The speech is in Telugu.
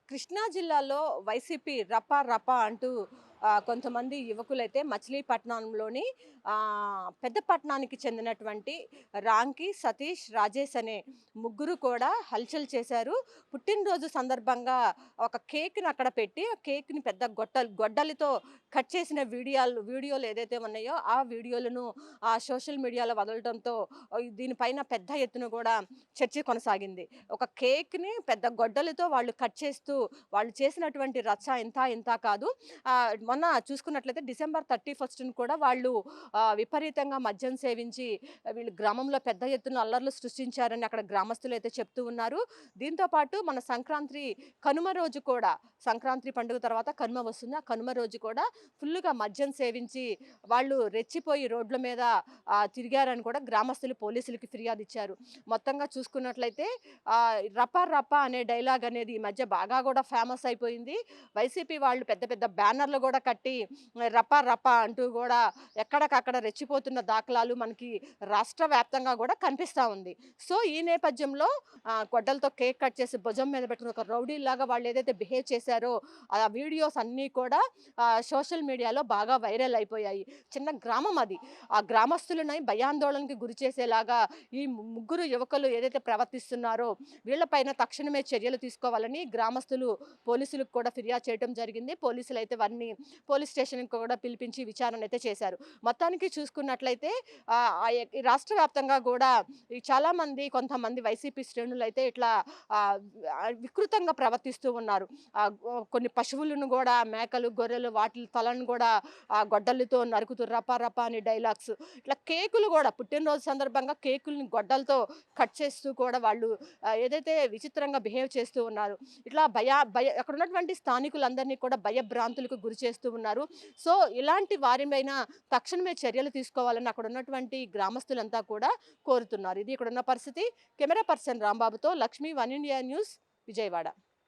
కృష్ణా జిల్లాలో వైసీపీ రపా రపా అంటూ కొంతమంది యువకులైతే మచిలీపట్నంలోని పెద్ద పట్టణానికి చెందినటువంటి రాంకి, సతీష్, రాజేష్ అనే ముగ్గురు కూడా హల్చల్ చేశారు. పుట్టినరోజు సందర్భంగా ఒక కేక్‌ని అక్కడ పెట్టి, ఆ కేక్‌ని పెద్ద గొడ్డలితో కట్ చేసిన వీడియోలు ఏదైతే ఉన్నాయో, ఆ వీడియోలను సోషల్ మీడియాలో వదలడంతో దీనిపైన పెద్ద ఎత్తున కూడా చర్చ కొనసాగింది. ఒక కేక్‌ని పెద్ద గొడ్డలితో వాళ్ళు కట్ చేస్తూ వాళ్ళు చేసినటువంటి రచ్చ ఇంతా ఇంతా కాదు. మొన్న చూసుకున్నట్లయితే డిసెంబర్ 31ని కూడా వాళ్ళు విపరీతంగా మద్యం సేవించి వీళ్ళు గ్రామంలో పెద్ద ఎత్తున అల్లర్లు సృష్టించారని అక్కడ గ్రామస్తులైతే చెప్తూ ఉన్నారు. దీంతో పాటు మన కనుమ రోజు కూడా సంక్రాంతి పండుగ తర్వాత కనుమ వస్తుంది. ఆ కనుమ రోజు కూడా ఫుల్లుగా మద్యం సేవించి వాళ్ళు రెచ్చిపోయి రోడ్ల మీద తిరిగారని కూడా గ్రామస్తులు పోలీసులకి ఫిర్యాదు ఇచ్చారు. మొత్తంగా చూసుకున్నట్లయితే రపా రపా అనే డైలాగ్ అనేది ఈ మధ్య బాగా కూడా ఫేమస్ అయిపోయింది. వైసీపీ వాళ్ళు పెద్ద పెద్ద బ్యానర్లు కూడా కట్టి రపా రపా అంటూ కూడా ఎక్కడికక్కడ రెచ్చిపోతున్న దాఖలాలు మనకి రాష్ట్ర వ్యాప్తంగా కూడా కనిపిస్తా ఉంది. సో ఈ నేపథ్యంలో గొడ్డలతో కేక్ కట్ చేసి భుజం మీద పెట్టుకుని ఒక రౌడీలాగా వాళ్ళు ఏదైతే బిహేవ్ చేశారో ఆ వీడియోస్ అన్నీ కూడా సోషల్ మీడియాలో బాగా వైరల్ అయిపోయాయి. చిన్న గ్రామం అది. ఆ గ్రామస్తులని భయాందోళనకి గురి చేసేలాగా ఈ ముగ్గురు యువకులు ఏదైతే ప్రవర్తిస్తున్నారో వీళ్ళపైన తక్షణమే చర్యలు తీసుకోవాలని గ్రామస్తులు పోలీసులకు కూడా ఫిర్యాదు చేయడం జరిగింది. పోలీసులు అయితే వారిని పోలీస్ స్టేషన్‌కి కూడా పిలిపించి విచారణ అయితే చేశారు. మొత్తానికి చూసుకున్నట్లయితే ఈ రాష్ట్ర వ్యాప్తంగా కూడా చాలామంది కొంతమంది వైసీపీ శ్రేణులైతే ఇట్లా వికృతంగా ప్రవర్తిస్తూ ఉన్నారు. కొన్ని పశువులను కూడా మేకలు, గొర్రెలు వాటి తలను కూడా గొడ్డలితో నరుకుతూ రపా రపా అని డైలాగ్స్ ఇట్లా కేకులు కూడా పుట్టినరోజు సందర్భంగా కేకుల్ని గొడ్డలతో కట్ చేస్తూ కూడా వాళ్ళు ఏదైతే విచిత్రంగా బిహేవ్ చేస్తూ ఉన్నారు. ఇట్లా అక్కడ ఉన్నటువంటి స్థానికులందరినీ కూడా భయభ్రాంతులకు గురి చేస్తూ ఉన్నారు. సో ఇలాంటి వారి పైన తక్షణమే చర్యలు తీసుకోవాలని అక్కడ ఉన్నటువంటి గ్రామస్తులంతా కూడా కోరుతున్నారు. ఇది ఇక్కడున్న పరిస్థితి. కెమెరా పర్సన్ రాంబాబుతో Lakshmi, one India news, Vijayawada.